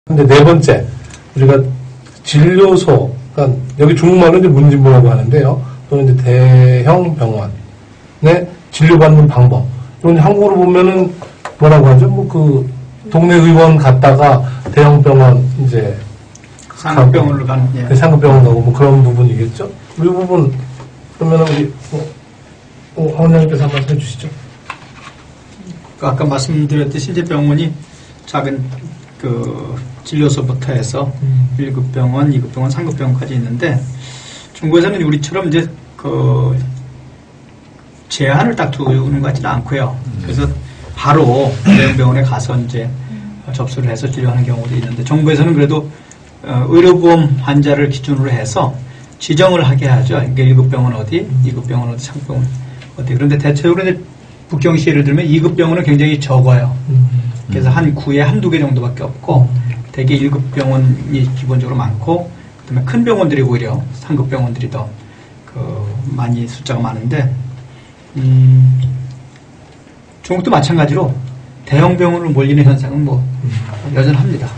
근데 네 번째, 우리가 진료소, 그러니까 여기 중국말로 이제 문진보라고 하는데요. 또는 이제 대형 병원에 진료받는 방법. 이건 한국으로 보면은 뭐라고 하죠? 뭐 그 동네 의원 갔다가 대형 병원 이제 상급병원으로 가는, 예. 상급병원 가고 뭐 그런 부분이겠죠? 이 부분 그러면 우리 황 원장님께서 한 말씀 해주시죠. 아까 말씀드렸듯이 이제 병원이 작은 그 진료소부터 해서 1급 병원, 2급 병원, 3급 병원까지 있는데 중국에서는 우리처럼 이제 그 제한을 딱 두는 것 같지는 않고요. 그래서 바로 대형 병원에 가서 이제 접수를 해서 진료하는 경우도 있는데 정부에서는 그래도 의료보험 환자를 기준으로 해서 지정을 하게 하죠. 그러니까 1급 병원 어디, 2급 병원 어디, 3급 병원 어디. 그런데 대체적으로 이제 북경시 예를 들면 2급 병원은 굉장히 적어요. 그래서 한 구에 한두 개 정도밖에 없고 대개 1급 병원이 기본적으로 많고 그다음에 큰 병원들이 오히려 3급 병원들이 더 많이 숫자가 많은데 중국도 마찬가지로 대형 병원으로 몰리는 현상은 뭐 여전합니다.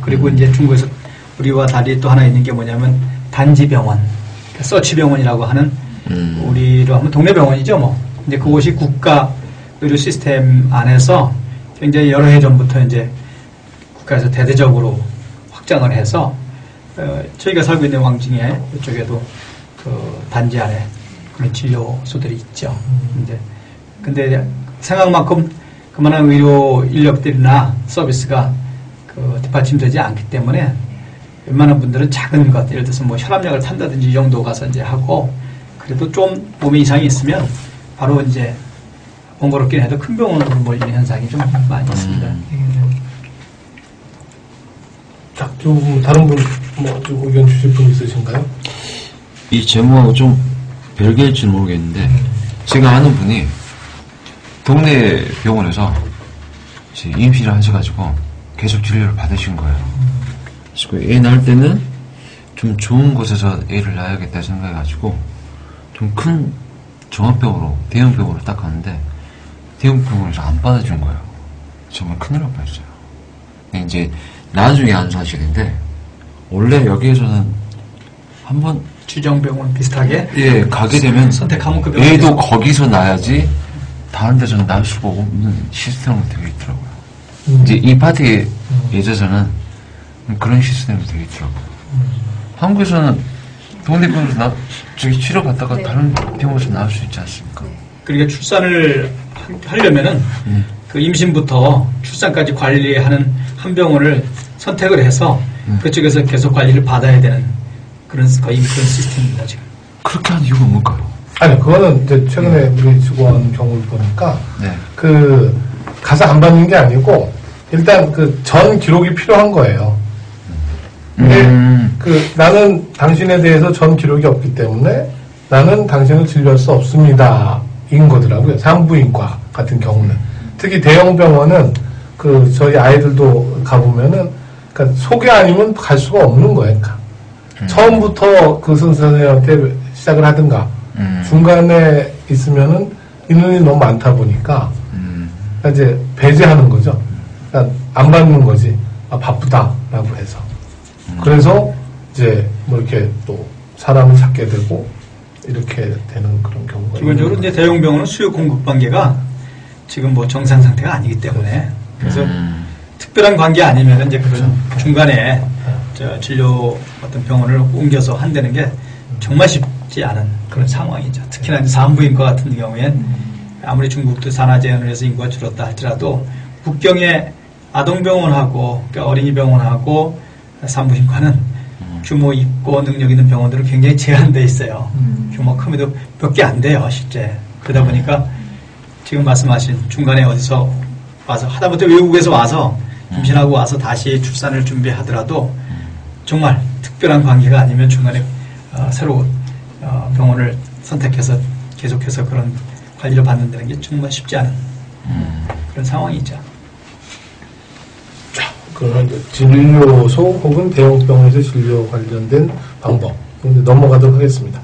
그리고 이제 중국에서 우리와 달리 또 하나 있는 게 뭐냐면 단지 병원, 그러니까 서치 병원이라고 하는 우리로 하면 동네 병원이죠 뭐. 근데 그곳이 국가 의료 시스템 안에서 굉장히 여러 해 전부터 이제 국가에서 대대적으로 확장을 해서 저희가 살고 있는 왕징에 이쪽에도 그 단지 안에 그런 진료소들이 있죠. 근데 생각만큼 그만한 의료 인력들이나 서비스가 뒷받침되지 않기 때문에 웬만한 분들은 작은 것, 예를 들어서 뭐 혈압약을 탄다든지 이 정도 가서 이제 하고 그래도 좀 몸에 이상이 있으면 바로 이제 번거롭긴 해도 큰 병원으로 몰리는 현상이 좀 많이 있습니다. 자, 좀 다른 분 뭐 좀 의견 주실 분 있으신가요? 이 제목하고 좀 별개일지 모르겠는데 제가 아는 분이 동네 병원에서 임신을 하셔가지고 계속 진료를 받으신 거예요. 그래서 애 낳을 때는 좀 좋은 곳에서 애를 낳아야겠다 생각해가지고 좀 큰 종합병으로 대형병으로 딱 갔는데 대형병원에서 안 받아준 거예요. 정말 큰일 날 뻔했어요. 근데 이제 나중에 안 사실인데 원래 여기에서는 한번 주정병원 비슷하게 예 가게 되면 선택하면 그 병원에서 애도 거기서 낳아야지 다른 데서는 낳을 수가 없는 시스템으로 되어 있더라고요. 이제 이 파트에 예전에는 그런 시스템이 되어 있더라고요. 한국에서는 동네병원에서 저기 치료 갔다가 네. 다른 병원에서 낳을 수 있지 않습니까? 네. 그러니까 출산을 하려면은 그 임신부터 출산까지 관리하는 한 병원을 선택을 해서 그쪽에서 계속 관리를 받아야 되는 그런 거의 그런 시스템입니다 지금. 그렇게 한 이유가 뭘까요? 아니 그거는 이제 최근에 우리 직원 경우를 보니까 네. 그 가서 안 받는 게 아니고 일단 그 전 기록이 필요한 거예요. 그 나는 당신에 대해서 전 기록이 없기 때문에 나는 당신을 진료할 수 없습니다. 인 거더라고요. 산부인과 같은 경우는. 특히 대형 병원은 그 저희 아이들도 가보면은 그러니까 소개 아니면 갈 수가 없는 거예요. 그러니까. 처음부터 그 선생님한테 시작을 하든가 중간에 있으면은 인원이 너무 많다 보니까 그러니까 이제 배제하는 거죠. 그러니까 안 받는 거지. 아, 바쁘다라고 해서. 그래서 이제 뭐 이렇게 또 사람을 찾게 되고 이렇게 되는 그런 경우가 기본적으로 이제 대형 병원은 수요 공급 관계가 지금 뭐 정상 상태가 아니기 때문에 그래서 특별한 관계 아니면 이제 그런 중간에 저 진료 어떤 병원을 옮겨서 한다는 게 정말 쉽지 않은 그런 상황이죠. 특히나 이제 산부인과 같은 경우엔 아무리 중국도 산하제한을 해서 인구가 줄었다 할지라도 북경의 아동병원하고 그러니까 어린이병원하고 산부인과는 규모 있고 능력 있는 병원들은 굉장히 제한되어 있어요. 규모 크면도 몇 개 안 돼요, 실제. 그러다 보니까 지금 말씀하신 중간에 어디서 와서 하다못해 외국에서 와서 임신하고 와서 다시 출산을 준비하더라도 정말 특별한 관계가 아니면 중간에 새로 병원을 선택해서 계속해서 그런 관리를 받는다는 게 정말 쉽지 않은 그런 상황이죠. 그러면 진료소 혹은 대형병원에서 진료 관련된 방법 넘어가도록 하겠습니다.